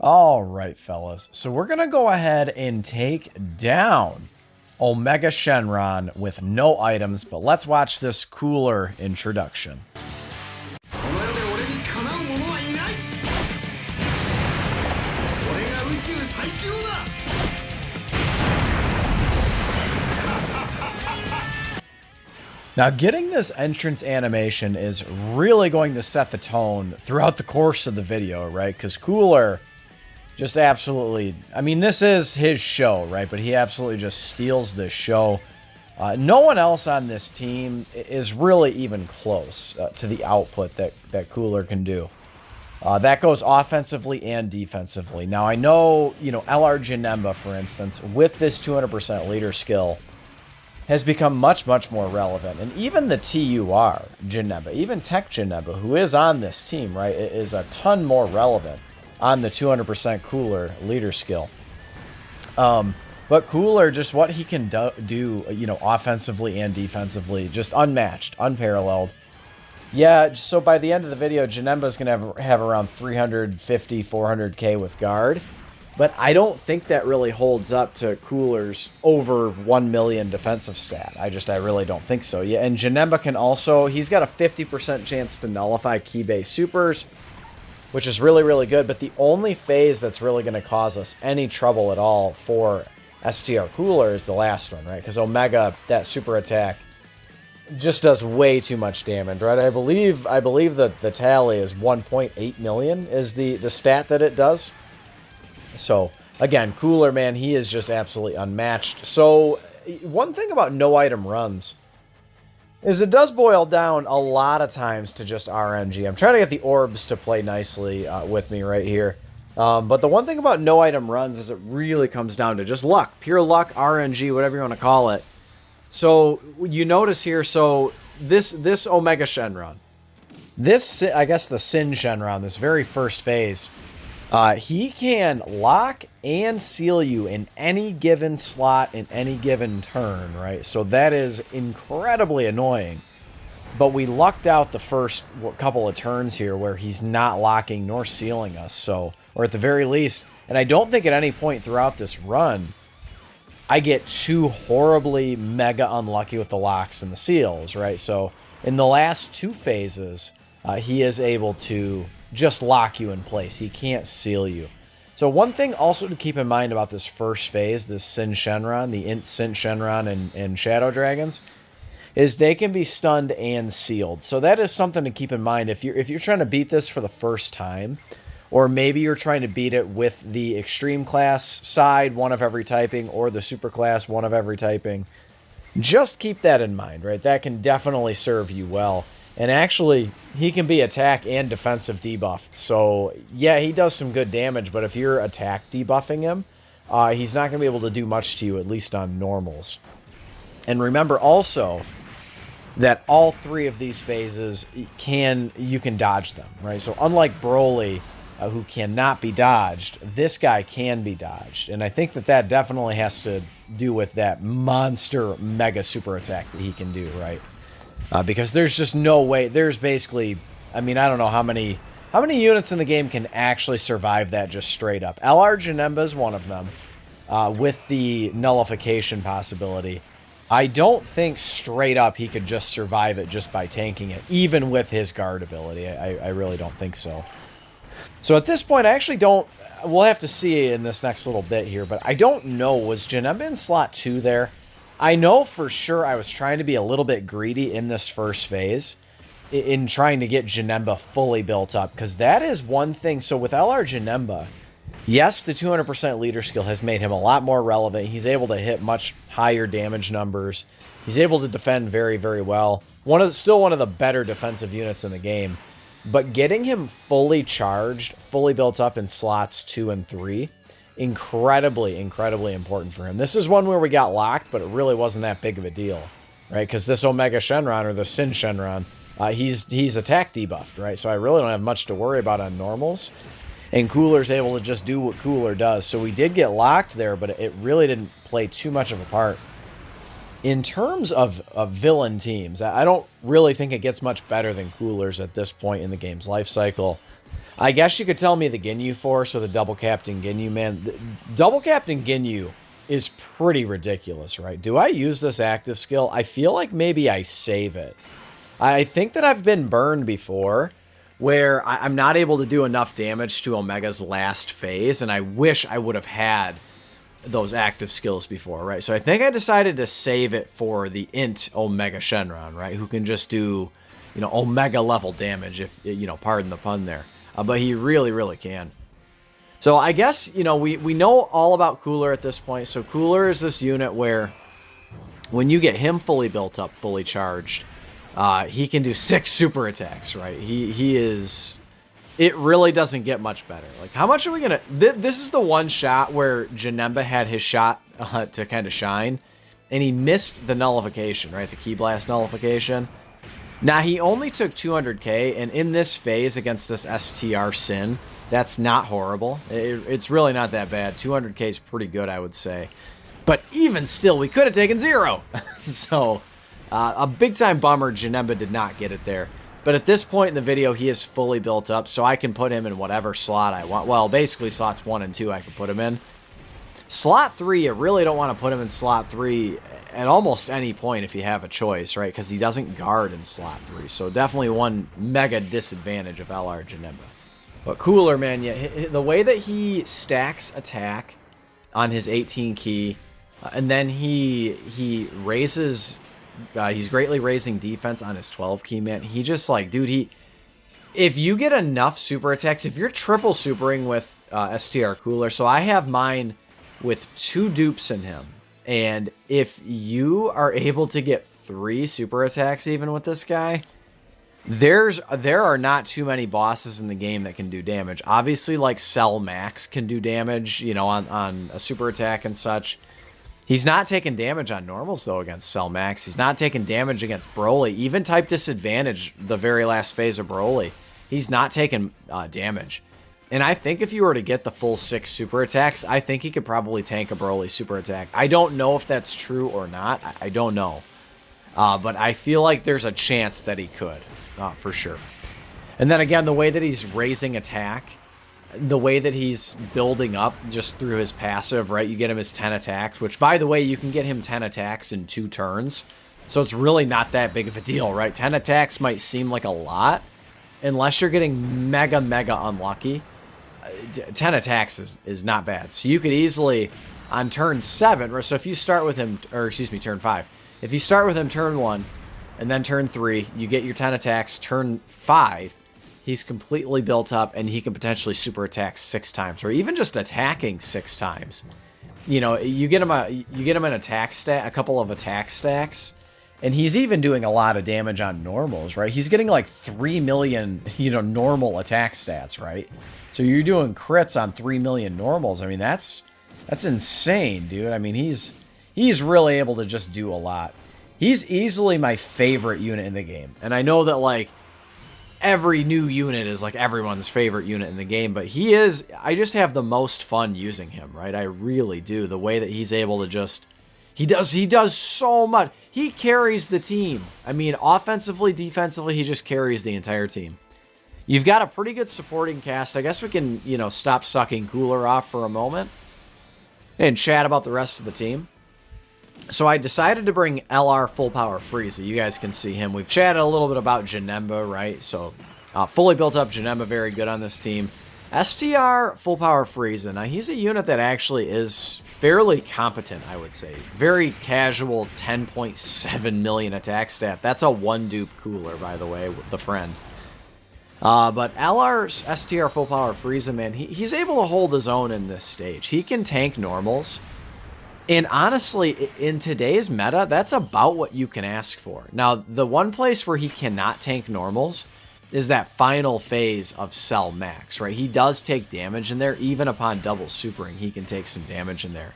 All right, fellas. So we're going to go ahead and take down Omega Shenron with no items, but let's watch this cooler introduction. Now, getting this entrance animation is really going to set the tone throughout the course of the video, right? Because Cooler just absolutely, I mean, this is his show, right? But he absolutely just steals this show. No one else on this team is really even close to the output that Cooler can do. That goes offensively and defensively. Now, I know, LR Janemba, for instance, with this 200% leader skill, has become much, much more relevant. And even the TUR Janemba, even Tech Janemba, who is on this team, right, is a ton more relevant on the 200% Cooler leader skill. But Cooler, just what he can do, offensively and defensively, just unmatched, unparalleled. Yeah, so by the end of the video, Janemba's going to have around 350, 400k with guard. But I don't think that really holds up to Cooler's over 1 million defensive stat. I really don't think so. Yeah, and Janemba can also, he's got a 50% chance to nullify key-based supers, which is really, really good. But the only phase that's really going to cause us any trouble at all for STR Cooler is the last one, right? Because Omega, that super attack, just does way too much damage, right? I believe that the tally is 1.8 million is the stat that it does. So, again, Cooler, man, he is just absolutely unmatched. So, one thing about no-item runs is it does boil down a lot of times to just RNG. I'm trying to get the orbs to play nicely with me right here. But the one thing about no-item runs is it really comes down to just luck. Pure luck, RNG, whatever you want to call it. So, you notice here, so this Omega Shenron, this, I guess the Sin Shenron, this very first phase, he can lock and seal you in any given slot in any given turn, right? So that is incredibly annoying. But we lucked out the first couple of turns here where he's not locking nor sealing us. So, or at the very least, and I don't think at any point throughout this run, I get too horribly mega unlucky with the locks and the seals, right? So in the last two phases, he is able to just lock you in place. He can't seal you. So one thing also to keep in mind about this first phase, this Sin Shenron, the Int Sin Shenron and Shadow Dragons, is they can be stunned and sealed. So that is something to keep in mind if you're trying to beat this for the first time, or maybe you're trying to beat it with the Extreme Class side, one of every typing, or the Super Class, one of every typing. Just keep that in mind, right? That can definitely serve you well. And actually, he can be attack and defensive debuffed. So, yeah, he does some good damage, but if you're attack debuffing him, he's not going to be able to do much to you, at least on normals. And remember also that all three of these phases, you can dodge them, right? So unlike Broly, who cannot be dodged, this guy can be dodged. And I think that definitely has to do with that monster mega super attack that he can do, right? Because there's just no way. There's basically, I mean, I don't know how many units in the game can actually survive that just straight up. LR Janemba is one of them, with the nullification possibility. I don't think straight up he could just survive it just by tanking it, even with his guard ability. I really don't think so. So at this point, I actually don't. We'll have to see in this next little bit here, but I don't know. Was Janemba in slot 2 there? I know for sure I was trying to be a little bit greedy in this first phase in trying to get Janemba fully built up, because that is one thing. So with LR Janemba, yes, the 200% leader skill has made him a lot more relevant. He's able to hit much higher damage numbers. He's able to defend very, very well. Still one of the better defensive units in the game. But getting him fully charged, fully built up in slots 2 and 3, incredibly, incredibly important for him. This is one where we got locked, but it really wasn't that big of a deal, right? Because this Omega Shenron, or the Sin Shenron, he's attack debuffed, right? So I really don't have much to worry about on normals. And Cooler's able to just do what Cooler does. So we did get locked there, but it really didn't play too much of a part. In terms of villain teams, I don't really think it gets much better than Cooler's at this point in the game's life cycle. I guess you could tell me the Ginyu Force or the Double Captain Ginyu, man. The Double Captain Ginyu is pretty ridiculous, right? Do I use this active skill? I feel like maybe I save it. I think that I've been burned before where I'm not able to do enough damage to Omega's last phase, and I wish I would have had those active skills before, right? So I think I decided to save it for the Int Omega Shenron, right? Who can just do, you know, Omega level damage, if, you know, pardon the pun there. But he really, really can. So I guess, you know, we know all about Cooler at this point. So Cooler is this unit where when you get him fully built up, fully charged, he can do 6 super attacks, right? He is... It really doesn't get much better. Like, how much are we going to... This is the one shot where Janemba had his shot to kind of shine, and he missed the nullification, right? The Ki Blast nullification. Now, he only took 200k, and in this phase against this STR Sin, that's not horrible. It's really not that bad. 200k is pretty good, I would say. But even still, we could have taken 0. So, a big-time bummer Janemba did not get it there. But at this point in the video, he is fully built up, so I can put him in whatever slot I want. Well, basically, slots 1 and 2 I can put him in. Slot 3, you really don't want to put him in slot 3 at almost any point if you have a choice, right? Because he doesn't guard in slot 3. So definitely one mega disadvantage of LR Janemba. But Cooler, man, yeah, the way that he stacks attack on his 18 key, and then he raises... he's greatly raising defense on his 12 key, man. He just, like, dude, if you get enough super attacks, if you're triple supering with STR Cooler, so I have mine with 2 dupes in him, and if you are able to get 3 super attacks even with this guy, there are not too many bosses in the game that can do damage. Obviously, like, Cell Max can do damage, you know, on a super attack and such. He's not taking damage on normals, though, against Cell Max. He's not taking damage against Broly. Even type disadvantage, the very last phase of Broly, he's not taking damage. And I think if you were to get the full 6 super attacks, I think he could probably tank a Broly super attack. I don't know if that's true or not. I don't know. But I feel like there's a chance that he could, for sure. And then again, the way that he's raising attack, the way that he's building up just through his passive, right? You get him his 10 attacks, which, by the way, you can get him 10 attacks in 2 turns. So it's really not that big of a deal, right? 10 attacks might seem like a lot, unless you're getting mega unlucky. 10 attacks is not bad. So you could easily, on turn 7, so if you start with him, or excuse me, turn 5. If you start with him turn 1, and then turn 3, you get your 10 attacks. Turn 5, he's completely built up, and he can potentially super attack 6 times, or even just attacking 6 times. You know, you get him an attack stat, a couple of attack stacks, and he's even doing a lot of damage on normals, right? He's getting like 3 million, you know, normal attack stats, right? So you're doing crits on 3 million normals. I mean, that's insane, dude. I mean, he's really able to just do a lot. He's easily my favorite unit in the game, and I know that, like, every new unit is like everyone's favorite unit in the game, but he is, I just have the most fun using him, right? I really do. The way that he's able to just, he does so much. He carries the team. I mean, offensively, defensively, he just carries the entire team. You've got a pretty good supporting cast. I guess we can, you know, stop sucking Cooler off for a moment and chat about the rest of the team. So I decided to bring LR Full Power Frieza. You guys can see him. We've chatted a little bit about Janemba, right? So fully built up Janemba, very good on this team. STR Full Power Frieza. Now, he's a unit that actually is fairly competent, I would say. Very casual 10.7 million attack stat. That's a 1-dupe Cooler, by the way, the friend. But LR's STR Full Power Frieza, man, he's able to hold his own in this stage. He can tank normals. And honestly, in today's meta, that's about what you can ask for. Now, the one place where he cannot tank normals is that final phase of Cell Max, right? He does take damage in there. Even upon double supering, he can take some damage in there.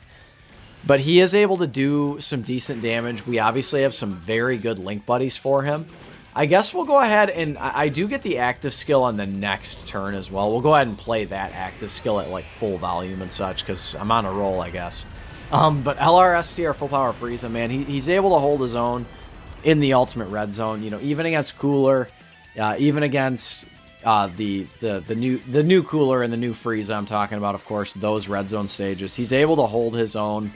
But he is able to do some decent damage. We obviously have some very good link buddies for him. I guess we'll go ahead and I do get the active skill on the next turn as well. We'll go ahead and play that active skill at like full volume and such because I'm on a roll, I guess. But LRSTR Full Power Frieza, man, he's able to hold his own in the ultimate red zone. You know, even against Cooler, even against, the new Cooler and the new Frieza I'm talking about, of course, those red zone stages. He's able to hold his own.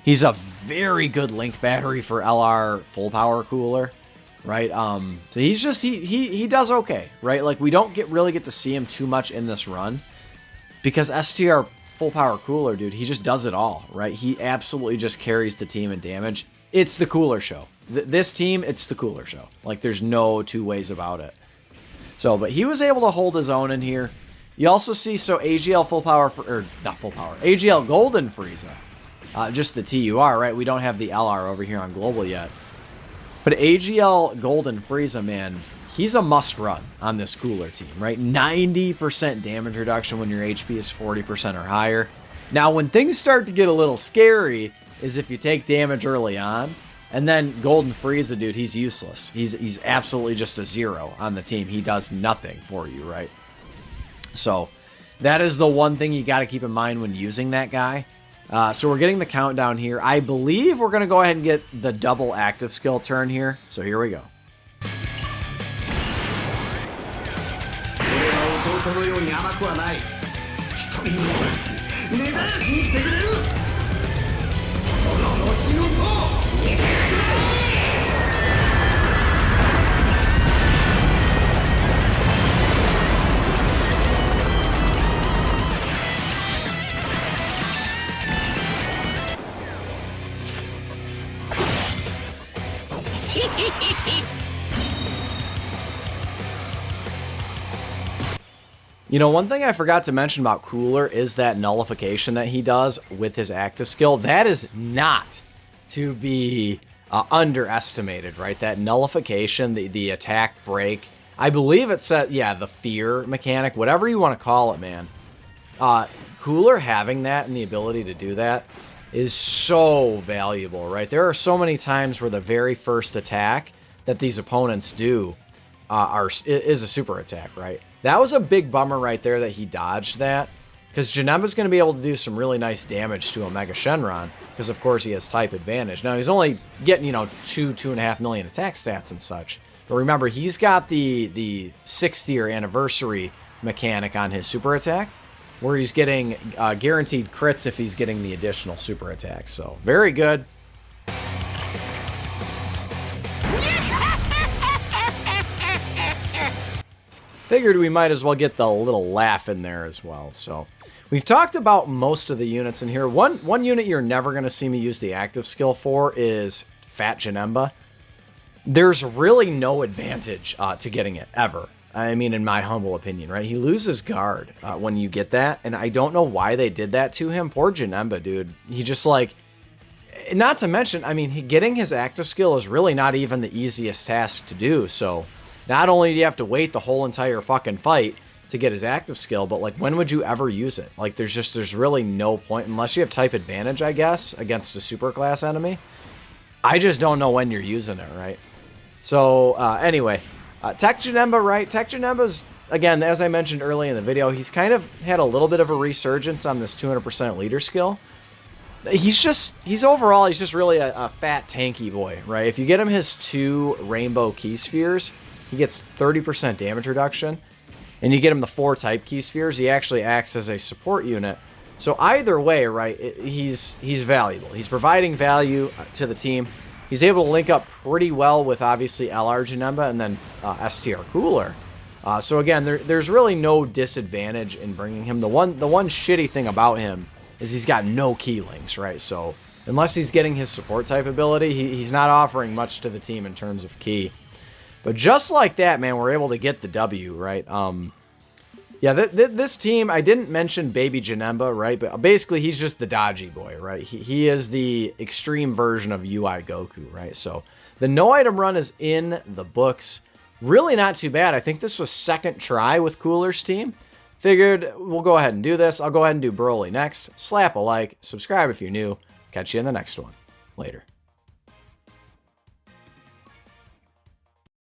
He's a very good link battery for LR full power Cooler, right? So he's just he does okay, right? Like we don't really get to see him too much in this run because STR full power Cooler, dude, he just does it all, right? He absolutely just carries the team in damage. It's the Cooler show. This team, it's the Cooler show. Like there's no two ways about it. So, but he was able to hold his own in here. You also see, so AGL full power, or not full power, AGL Golden Frieza. Just the TUR, right? We don't have the LR over here on Global yet. But AGL Golden Frieza, man, he's a must-run on this Cooler team, right? 90% damage reduction when your HP is 40% or higher. Now, when things start to get a little scary is if you take damage early on. And then Golden Frieza, dude, he's useless. He's absolutely just a zero on the team. He does nothing for you, right? So that is the one thing you got to keep in mind when using that guy. So we're getting the countdown here. I believe we're going to go ahead and get the double active skill turn here. So here we go. You know, one thing I forgot to mention about Cooler is that nullification that he does with his active skill. That is not to be underestimated, right? That nullification, the attack break. I believe it said, yeah, the fear mechanic, whatever you want to call it, man. Cooler having that and the ability to do that is so valuable, right? There are so many times where the very first attack that these opponents do is a super attack, right? That was a big bummer right there that he dodged that, because Janemba's going to be able to do some really nice damage to Omega Shenron, because of course he has type advantage. Now he's only getting, you know, 2.5 million attack stats and such, but remember he's got the 6th-year anniversary mechanic on his super attack, where he's getting guaranteed crits if he's getting the additional super attack. So very good. Figured we might as well get the little laugh in there as well. So we've talked about most of the units in here. One unit you're never going to see me use the active skill for is Fat Janemba. There's really no advantage to getting it, ever. I mean, in my humble opinion, right? He loses guard when you get that, and I don't know why they did that to him. Poor Janemba, dude. He just, like... Not to mention, I mean, getting his active skill is really not even the easiest task to do, so... Not only do you have to wait the whole entire fucking fight to get his active skill, but like when would you ever use it? Like there's really no point unless you have type advantage, I guess, against a super class enemy. I just don't know when you're using it, right? So anyway, Tech Janemba, right? Tech Janemba's, again, as I mentioned early in the video, he's kind of had a little bit of a resurgence on this 200% leader skill. He's overall, he's just really a fat tanky boy, right? If you get him his 2 rainbow key spheres, he gets 30% damage reduction, and you get him the 4 type key spheres, he actually acts as a support unit. So either way, right, he's valuable. He's providing value to the team. He's able to link up pretty well with, obviously, LR Janemba and then STR Cooler. So again, there's really no disadvantage in bringing him. The one shitty thing about him is he's got no key links, right? So unless he's getting his support type ability, he's not offering much to the team in terms of key. But just like that, man, we're able to get the W, right? Yeah, this team, I didn't mention Baby Janemba, right? But basically, he's just the dodgy boy, right? He is the extreme version of UI Goku, right? So the no item run is in the books. Really not too bad. I think this was second try with Cooler's team. Figured we'll go ahead and do this. I'll go ahead and do Broly next. Slap a like, subscribe if you're new. Catch you in the next one. Later.